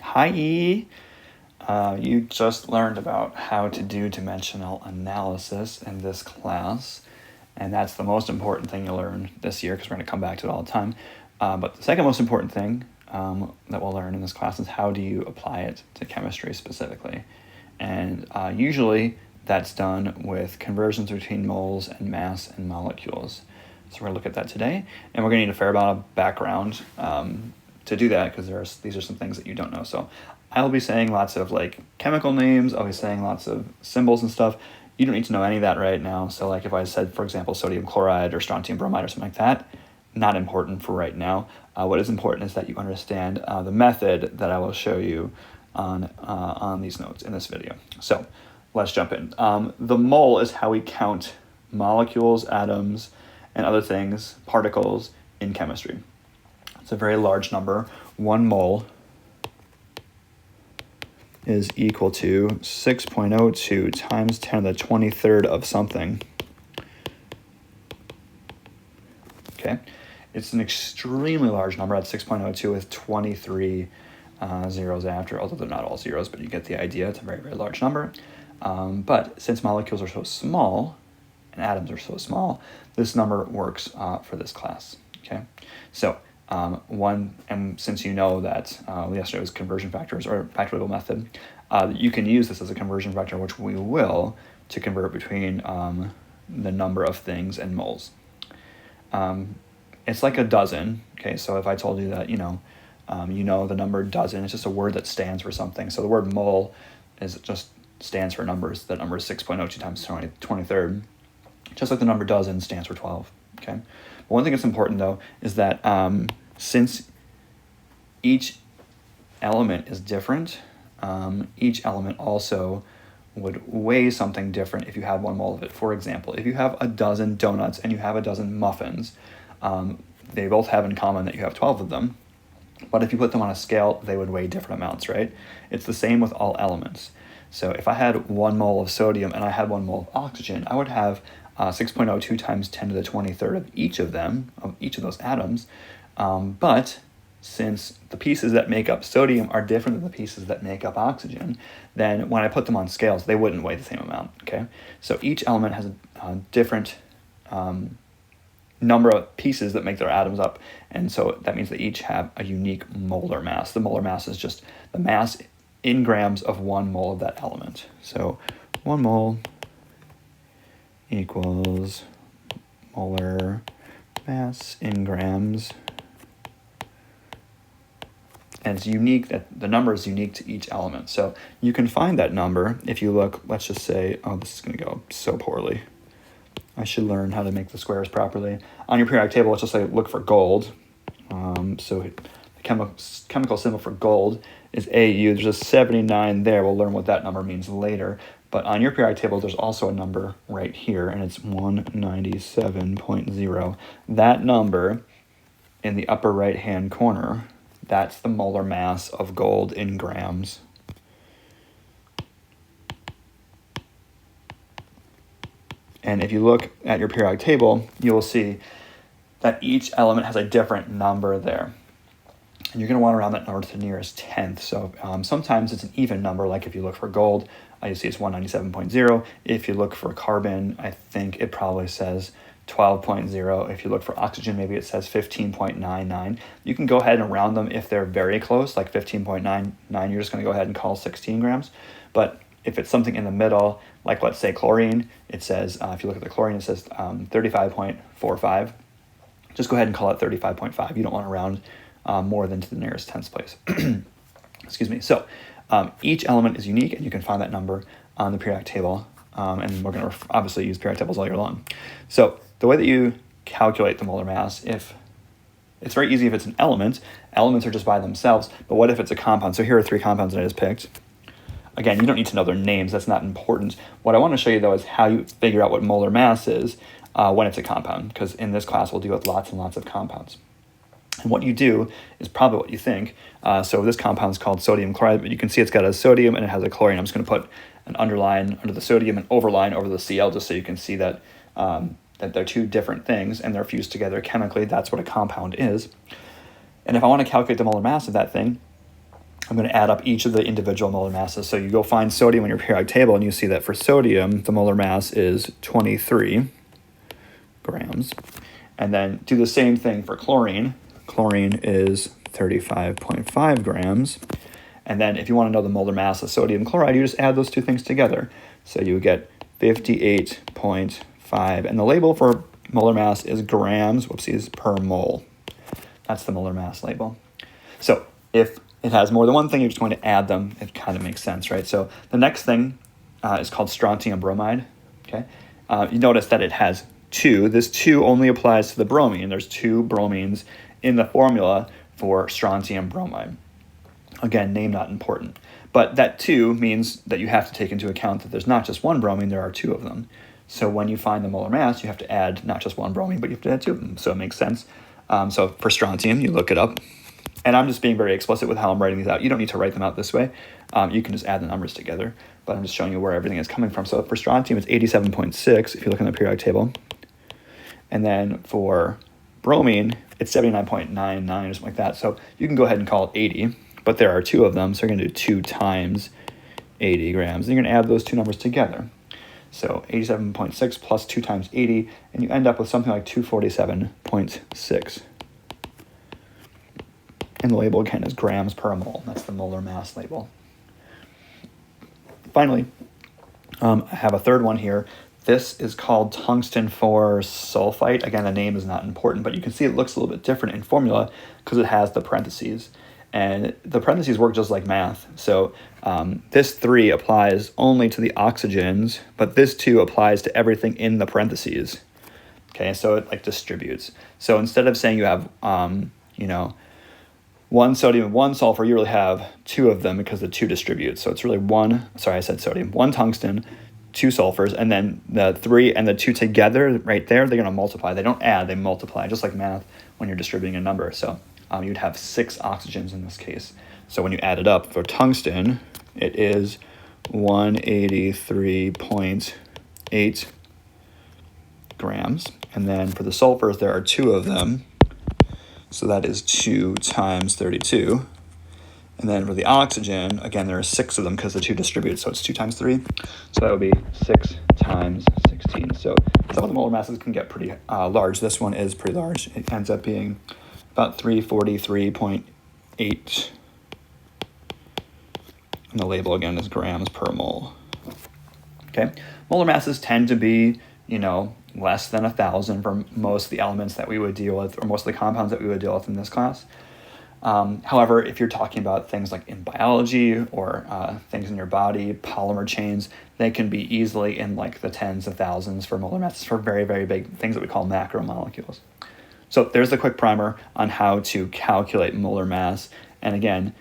Hi! You just learned about how to do dimensional analysis in this class, and that's the most important thing you learn this year because we're going to come back to it all the time. But the second most important thing that we'll learn in this class is how do you apply it to chemistry specifically. And usually that's done with conversions between moles and mass and molecules. So we're going to look at that today, and we're going to need a fair amount of background to do that because these are some things that you don't know. So I'll be saying lots of like chemical names, I'll be saying lots of symbols and stuff. You don't need to know any of that right now. So like if I said, for example, sodium chloride or strontium bromide or something like that, not important for right now. What is important is that you understand the method that I will show you on these notes in this video. So let's jump in. The mole is how we count molecules, atoms, and other things, particles, in chemistry. It's a very large number. 1 mole is equal to 6.02 times 10 to the 23rd of something. Okay, it's an extremely large number at 6.02 with 23 zeros after, although they're not all zeros, but you get the idea. It's a very, very large number. But since molecules are so small and atoms are so small, this number works for this class. Okay, so and since you know that yesterday was conversion factors or factorial method, you can use this as a conversion factor, which we will, to convert between the number of things and moles. It's like a dozen. Okay, so if I told you that, you know the number dozen, it's just a word that stands for something. So the word mole just stands for numbers. That number is 6.02 times 23rd, just like the number dozen stands for 12. Okay, but one thing that's important though is that since each element is different, each element also would weigh something different if you had 1 mole of it. For example, if you have a dozen donuts and you have a dozen muffins, they both have in common that you have 12 of them. But if you put them on a scale, they would weigh different amounts, right? It's the same with all elements. So if I had 1 mole of sodium and I had 1 mole of oxygen, I would have 6.02 times 10 to the 23rd of each of them, of each of those atoms. But since the pieces that make up sodium are different than the pieces that make up oxygen, then when I put them on scales, they wouldn't weigh the same amount, okay? So each element has a different number of pieces that make their atoms up, and so that means they each have a unique molar mass. The molar mass is just the mass in grams of 1 mole of that element. So 1 mole equals molar mass in grams. And it's unique, that the number is unique to each element. So you can find that number if you look, let's just say, oh, this is going to go so poorly. I should learn how to make the squares properly. On your periodic table, let's just say look for gold. So the chemical symbol for gold is AU. There's a 79 there. We'll learn what that number means later. But on your periodic table, there's also a number right here, and it's 197.0. That number in the upper right-hand corner, that's the molar mass of gold in grams. And if you look at your periodic table, you will see that each element has a different number there. And you're going to want to round that number to the nearest tenth. So sometimes it's an even number, like if you look for gold, you see it's 197.0. If you look for carbon, I think it probably says 12.0. If you look for oxygen, maybe it says 15.99. You can go ahead and round them if they're very close, like 15.99, you're just going to go ahead and call 16 grams. But if it's something in the middle, like let's say chlorine, it says, if you look at the chlorine, it says 35.45. Just go ahead and call it 35.5. You don't want to round more than to the nearest tenth place. Excuse me. So each element is unique, and you can find that number on the periodic table. And we're going to obviously use periodic tables all year long. So the way that you calculate the molar mass, it's very easy if it's an element. Elements are just by themselves, but what if it's a compound? So here are 3 compounds that I just picked. Again, you don't need to know their names. That's not important. What I want to show you, though, is how you figure out what molar mass is when it's a compound, because in this class, we'll deal with lots and lots of compounds. And what you do is probably what you think. So this compound is called sodium chloride, but you can see it's got a sodium and it has a chlorine. I'm just going to put an underline under the sodium and overline over the Cl just so you can see that, that they're 2 different things and they're fused together chemically. That's what a compound is. And if I want to calculate the molar mass of that thing, I'm going to add up each of the individual molar masses. So you go find sodium on your periodic table, and you see that for sodium, the molar mass is 23 grams. And then do the same thing for chlorine. Chlorine is 35.5 grams. And then if you want to know the molar mass of sodium chloride, you just add those two things together. So you get 58.5. And the label for molar mass is grams, per mole. That's the molar mass label. So if it has more than one thing, you're just going to add them. It kind of makes sense, right? So the next thing is called strontium bromide. Okay, you notice that it has 2. This 2 only applies to the bromine. There's 2 bromines in the formula for strontium bromide. Again, name not important. But that 2 means that you have to take into account that there's not just one bromine, there are 2 of them. So when you find the molar mass, you have to add not just one bromine, but you have to add 2 of them. So it makes sense. So for strontium, you look it up. And I'm just being very explicit with how I'm writing these out. You don't need to write them out this way. You can just add the numbers together. But I'm just showing you where everything is coming from. So for strontium, it's 87.6 if you look in the periodic table. And then for bromine, it's 79.99 or something like that. So you can go ahead and call it 80. But there are 2 of them, so you're going to do 2 times 80 grams. And you're going to add those 2 numbers together. So 87.6 plus 2 times 80, and you end up with something like 247.6. And the label, again, is grams per mole. That's the molar mass label. Finally, I have a third one here. This is called tungsten 4 sulfite. Again, the name is not important, but you can see it looks a little bit different in formula because it has the parentheses. And the parentheses work just like math. So this 3 applies only to the oxygens, but this 2 applies to everything in the parentheses. Okay, so it like distributes. So instead of saying you have, 1 sodium and 1 sulfur, you really have 2 of them because the 2 distributes. So it's really 1 tungsten, 2 sulfurs, and then the 3 and the 2 together right there, they're going to multiply. They don't add, they multiply, just like math when you're distributing a number. So you'd have 6 oxygens in this case. So when you add it up for tungsten, it is 183.8 grams. And then for the sulfurs, there are 2 of them. So that is 2 times 32. And then for the oxygen, again, there are 6 of them because the 2 distribute, so it's 2 times 3. So that would be 6 times 16. So some of the molar masses can get pretty large. This one is pretty large. It ends up being about 343.8. And the label, again, is grams per mole. Okay, molar masses tend to be, less than 1,000 for most of the elements that we would deal with, or most of the compounds that we would deal with in this class. However, if you're talking about things like in biology or things in your body, polymer chains, they can be easily in like the tens of thousands for molar masses for very, very big things that we call macromolecules. So there's the quick primer on how to calculate molar mass. And again,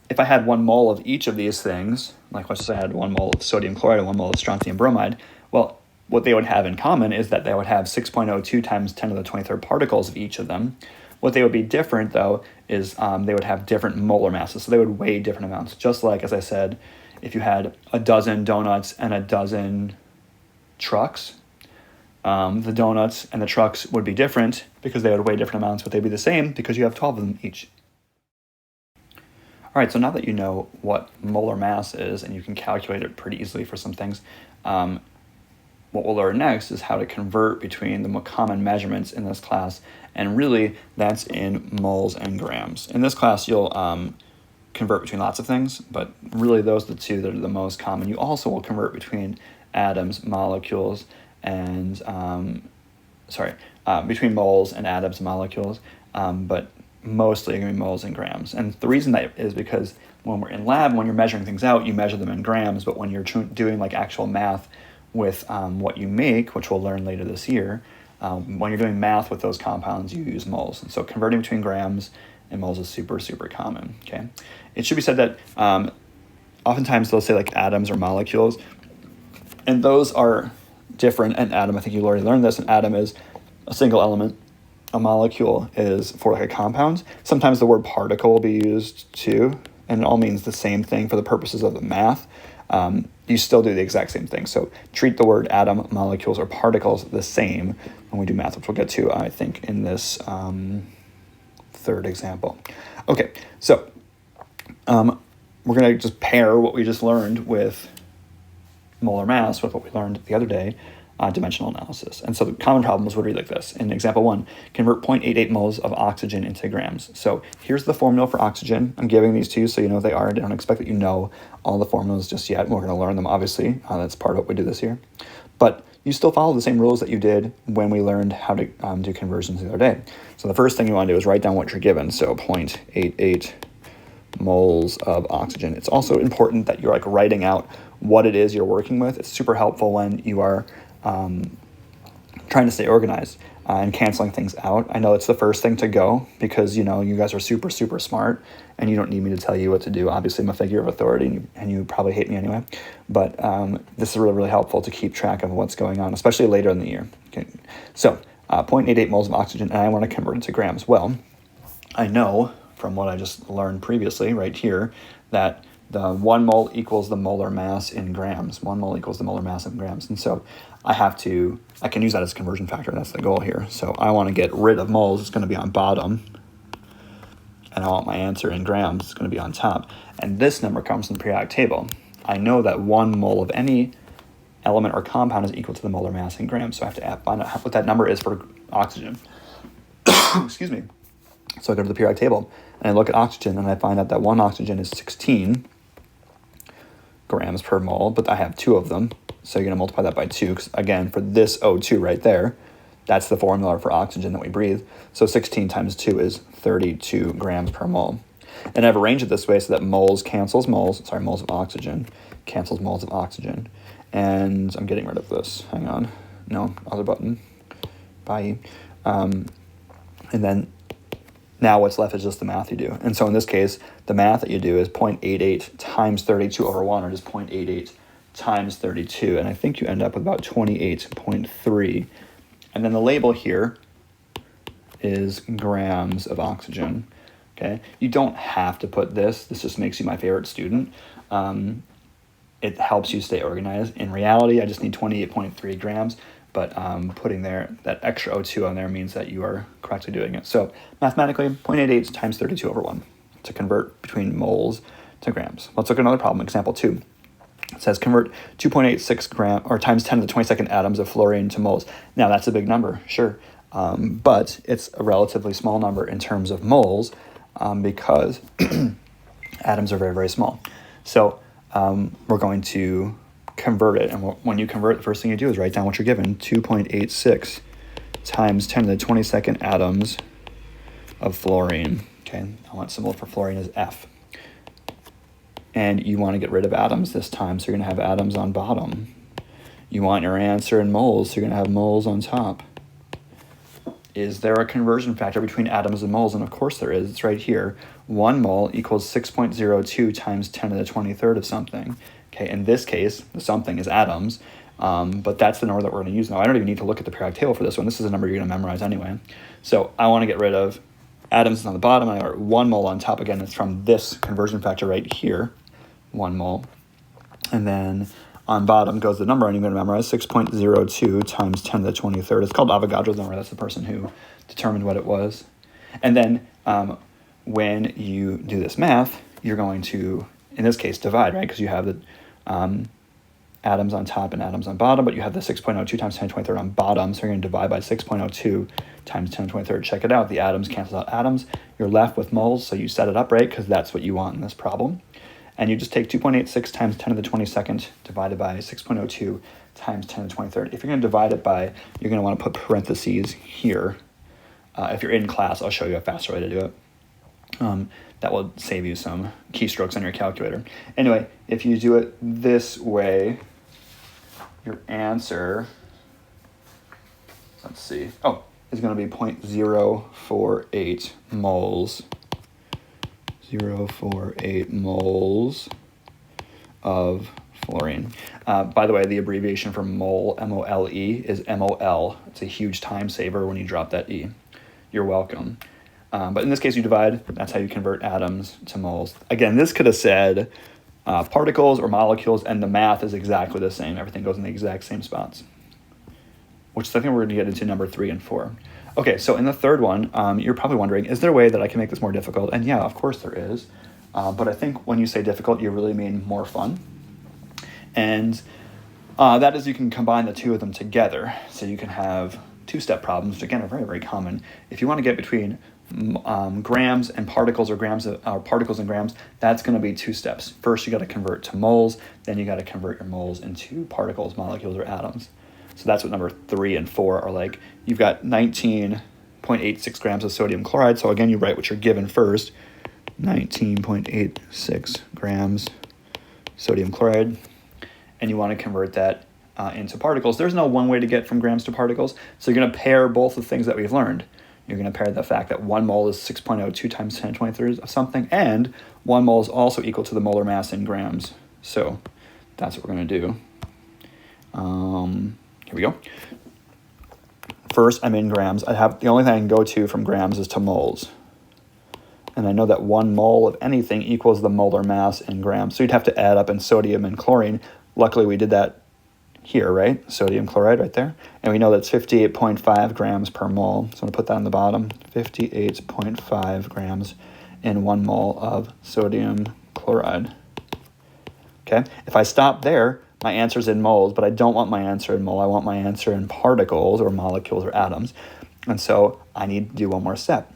if I had 1 mole of each of these things, like let's say I had 1 mole of sodium chloride and 1 mole of strontium bromide, well, what they would have in common is that they would have 6.02 times 10 to the 23rd particles of each of them. What they would be different, though, is they would have different molar masses. So they would weigh different amounts. Just like, as I said, if you had a dozen donuts and a dozen trucks, the donuts and the trucks would be different because they would weigh different amounts, but they'd be the same because you have 12 of them each. All right, so now that you know what molar mass is and you can calculate it pretty easily for some things, what we'll learn next is how to convert between the common measurements in this class, and really that's in moles and grams. In this class, you'll convert between lots of things, but really those are the 2 that are the most common. You also will convert between atoms, molecules, and between moles and atoms, molecules, but mostly going to be moles and grams. And the reason that is because when we're in lab, when you're measuring things out, you measure them in grams, but when you're doing like actual math with what you make, which we'll learn later this year, when you're doing math with those compounds, you use moles. And so converting between grams and moles is super, super common, okay? It should be said that oftentimes they'll say like atoms or molecules, and those are different. An atom, I think you already learned this, an atom is a single element. A molecule is for like a compound. Sometimes the word particle will be used too, and it all means the same thing for the purposes of the math. You still do the exact same thing. So treat the word atom, molecules, or particles the same when we do math, which we'll get to, I think, in this third example. Okay, so we're going to just pair what we just learned with molar mass with what we learned the other day, dimensional analysis. And so the common problems would read like this. In example 1, convert 0.88 moles of oxygen into grams. So here's the formula for oxygen. I'm giving these to you so you know what they are. I don't expect that you know all the formulas just yet. We're going to learn them, obviously. That's part of what we do this year. But you still follow the same rules that you did when we learned how to do conversions the other day. So the first thing you want to do is write down what you're given. So 0.88 moles of oxygen. It's also important that you're writing out what it is you're working with. It's super helpful when you are trying to stay organized and canceling things out. I know it's the first thing to go because, you guys are super, super smart and you don't need me to tell you what to do. Obviously, I'm a figure of authority and you probably hate me anyway. But this is really, really helpful to keep track of what's going on, especially later in the year. Okay. So 0.88 moles of oxygen, and I want to convert it to grams. Well, I know from what I just learned previously right here that the 1 mole equals the molar mass in grams. 1 mole equals the molar mass in grams. And so I can use that as a conversion factor. That's the goal here. So I want to get rid of moles. It's going to be on bottom. And I want my answer in grams. It's going to be on top. And this number comes from the periodic table. I know that 1 mole of any element or compound is equal to the molar mass in grams. So I have to find out what that number is for oxygen. Excuse me. So I go to the periodic table and I look at oxygen and I find out that 1 oxygen is 16 grams per mole, but I have 2 of them. So you're going to multiply that by 2, because again, for this O2 right there, that's the formula for oxygen that we breathe. So 16 times 2 is 32 grams per mole. And I've arranged it this way so that moles moles of oxygen cancels moles of oxygen. And I'm getting rid of this. Hang on. No, other button. Bye. And then now what's left is just the math you do. And so in this case, the math that you do is 0.88 times 32 over 1, or just 0.88 times 32. And I think you end up with about 28.3. And then the label here is grams of oxygen. Okay, you don't have to put this. This just makes you my favorite student. It helps you stay organized. In reality, I just need 28.3 grams. But putting that extra O2 on there means that you are correctly doing it. So mathematically, 0.88 times 32 over 1 to convert between moles to grams. Let's look at another problem, example 2. It says convert 2.86 gram or times 10 to the 22nd atoms of fluorine to moles. Now that's a big number, sure, but it's a relatively small number in terms of moles because atoms are very, very small. So we're going to convert it, and when you convert, the first thing you do is write down what you're given. 2.86 times 10 to the 22nd atoms of fluorine. Okay, I want symbol for fluorine is F. And you want to get rid of atoms this time, so you're going to have atoms on bottom. You want your answer in moles, so you're going to have moles on top. Is there a conversion factor between atoms and moles? And of course there is. It's right here. 1 mole equals 6.02 times 10 to the 23rd of something. Okay, in this case, the something is atoms, but that's the number that we're going to use now. I don't even need to look at the periodic table for this one. This is a number you're going to memorize anyway. So I want to get rid of atoms on the bottom. I got 1 mole on top. Again, it's from this conversion factor right here, 1 mole. And then on bottom goes the number, and you're going to memorize 6.02 times 10 to the 23rd. It's called Avogadro's number. That's the person who determined what it was. And then when you do this math, you're going to, in this case, divide, right? Because you have the atoms on top and atoms on bottom, but you have the 6.02 times 10 to the 23rd on bottom, so you're going to divide by 6.02 times 10 to the 23rd. Check it out. The atoms cancel out atoms. You're left with moles, so you set it up right because that's what you want in this problem. And you just take 2.86 times 10 to the 22nd divided by 6.02 times 10 to the 23rd. If you're going to divide it by, you're going to want to put parentheses here. If you're in class, I'll show you a faster way to do it. That will save you some keystrokes on your calculator. Anyway, if you do it this way, your answer, let's see, is going to be 0.048 moles. 0.048 moles of fluorine. By the way, the abbreviation for mole, M-O-L-E, is M-O-L. It's a huge time saver when you drop that E. You're welcome. But in this case, you divide. That's how you convert atoms to moles. Again, this could have said particles or molecules, and the math is exactly the same. Everything goes in the exact same spots, which is, I think we're going to get into number 3 and 4. Okay, so in the third one, you're probably wondering, is there a way that I can make this more difficult? And yeah, of course there is. But I think when you say difficult, you really mean more fun. And that is, you can combine the two of them together. So you can have two-step problems, which again are very, very common. If you want to get between grams and particles, or particles and grams, that's going to be two steps. First, you got to convert to moles, then you got to convert your moles into particles, molecules, or atoms. So that's what number 3 and 4 are like. You've got 19.86 grams of sodium chloride. So again, you write what you're given first. 19.86 grams sodium chloride. And you want to convert that into particles. There's no one way to get from grams to particles. So you're going to pair both the things that we've learned. You're going to pair the fact that 1 mole is 6.02 times 10 to the 23rd of something, and 1 mole is also equal to the molar mass in grams. So that's what we're going to do. Here we go. First, I'm in grams. The only thing I can go to from grams is to moles. And I know that 1 mole of anything equals the molar mass in grams. So you'd have to add up in sodium and chlorine. Luckily, we did that here, right? Sodium chloride right there. And we know that's 58.5 grams per mole. So I'm going to put that on the bottom. 58.5 grams in 1 mole of sodium chloride. Okay? If I stop there, my answer's in moles, but I don't want my answer in mole. I want my answer in particles or molecules or atoms. And so I need to do one more step.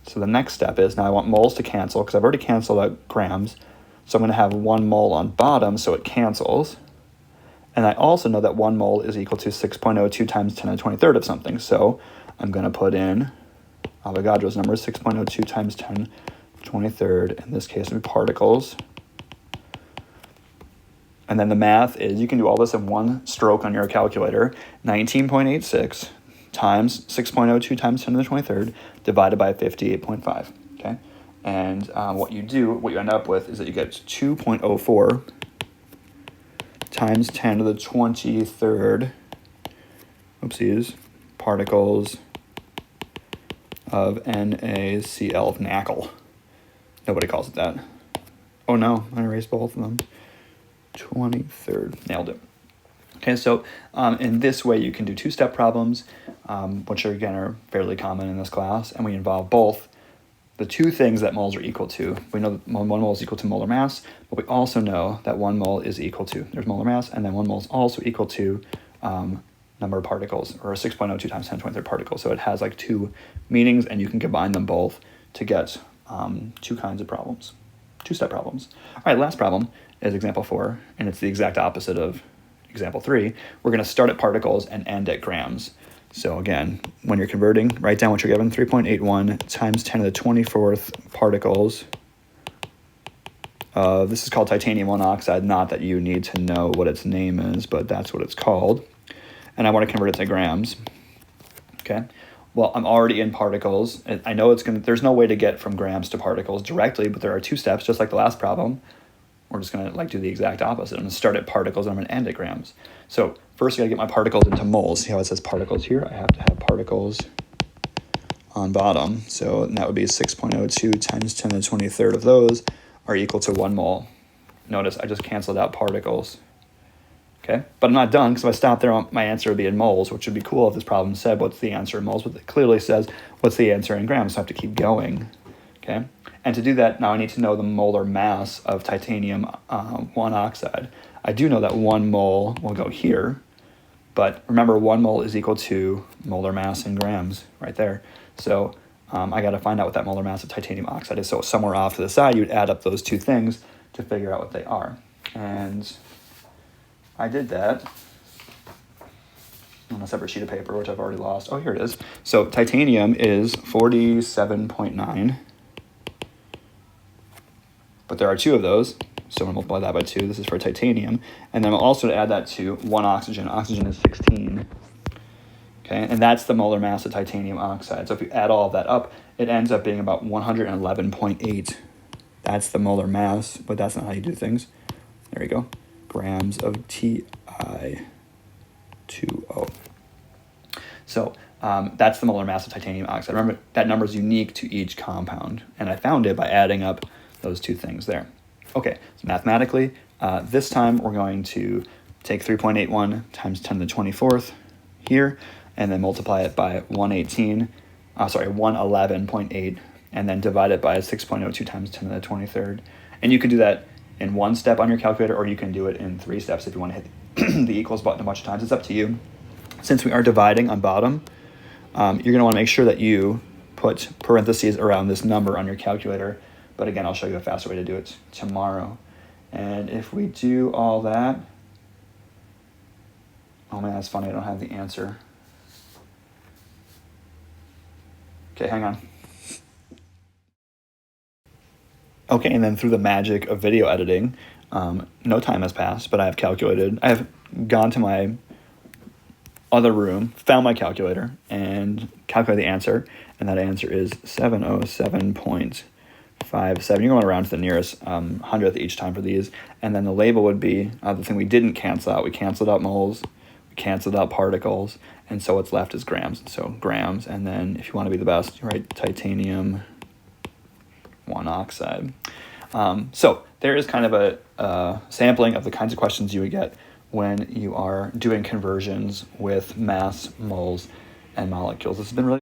So the next step is, now I want moles to cancel because I've already canceled out grams. So I'm going to have 1 mole on bottom so it cancels. And I also know that 1 mole is equal to 6.02 times 10 to the 23rd of something. So I'm going to put in Avogadro's number, 6.02 times 10 to the 23rd. In this case, it would be particles. And then the math is, you can do all this in one stroke on your calculator. 19.86 times 6.02 times 10 to the 23rd divided by 58.5. Okay? And what you end up with is that you get 2.04 times 10 to the 23rd, particles of NaCl of NaCl. Nobody calls it that. Oh no, I erased both of them. 23rd, nailed it. Okay, so in this way you can do two-step problems, which again are fairly common in this class, and we involve both the two things that moles are equal to. We know that 1 mole is equal to molar mass, but we also know that 1 mole is equal to, there's molar mass, and then 1 mole is also equal to number of particles, or 6.02 times 10 to the 23rd particles. So it has like two meanings, and you can combine them both to get two kinds of problems, two-step problems. All right, last problem is example 4, and it's the exact opposite of example 3. We're going to start at particles and end at grams. So again, when you're converting, write down what you're given, 3.81 times 10 to the 24th particles. This is called titanium monoxide, not that you need to know what its name is, but that's what it's called. And I want to convert it to grams. Okay. Well, I'm already in particles. I know there's no way to get from grams to particles directly, but there are two steps, just like the last problem. We're just going to do the exact opposite. I'm going to start at particles and I'm going to end at grams. So first, I got to get my particles into moles. See how it says particles here? I have to have particles on bottom. So that would be 6.02 times 10 to the 23rd of those are equal to 1 mole. Notice I just canceled out particles. Okay, but I'm not done, because if I stop there, my answer would be in moles, which would be cool if this problem said what's the answer in moles, but it clearly says what's the answer in grams, so I have to keep going. Okay, and to do that, now I need to know the molar mass of titanium 1 oxide. I do know that 1 mole will go here, but remember 1 mole is equal to molar mass in grams right there. So I got to find out what that molar mass of titanium oxide is. So somewhere off to the side, you'd add up those two things to figure out what they are. And I did that on a separate sheet of paper, which I've already lost. Oh, here it is. So titanium is 47.9. But there are 2 of those. So I'm going to multiply that by 2. This is for titanium. And then I'll also add that to 1 oxygen. Oxygen is 16. Okay, and that's the molar mass of titanium oxide. So if you add all of that up, it ends up being about 111.8. That's the molar mass, but that's not how you do things. There you go. Grams of TiO2. So that's the molar mass of titanium oxide. Remember, that number is unique to each compound, and I found it by adding up those two things there. Okay, so mathematically, this time we're going to take 3.81 times 10 to the 24th here, and then multiply it by 111.8, and then divide it by 6.02 times 10 to the 23rd. And you can do that in one step on your calculator, or you can do it in 3 steps if you want to hit the equals button a bunch of times. It's up to you. Since we are dividing on bottom, you're going to want to make sure that you put parentheses around this number on your calculator. But again, I'll show you a faster way to do it tomorrow. And if we do all that, oh man, that's funny, I don't have the answer. Okay, hang on. Okay, and then through the magic of video editing, no time has passed, but I have calculated. I have gone to my other room, found my calculator, and calculated the answer, and that answer is 707.57. You're going around to the nearest hundredth each time for these, and then the label would be the thing we didn't cancel out. We canceled out moles, we canceled out particles, and so what's left is grams. So grams, and then if you want to be the best, you write titanium 1 oxide. So there is kind of a sampling of the kinds of questions you would get when you are doing conversions with mass, moles, and molecules. This has been really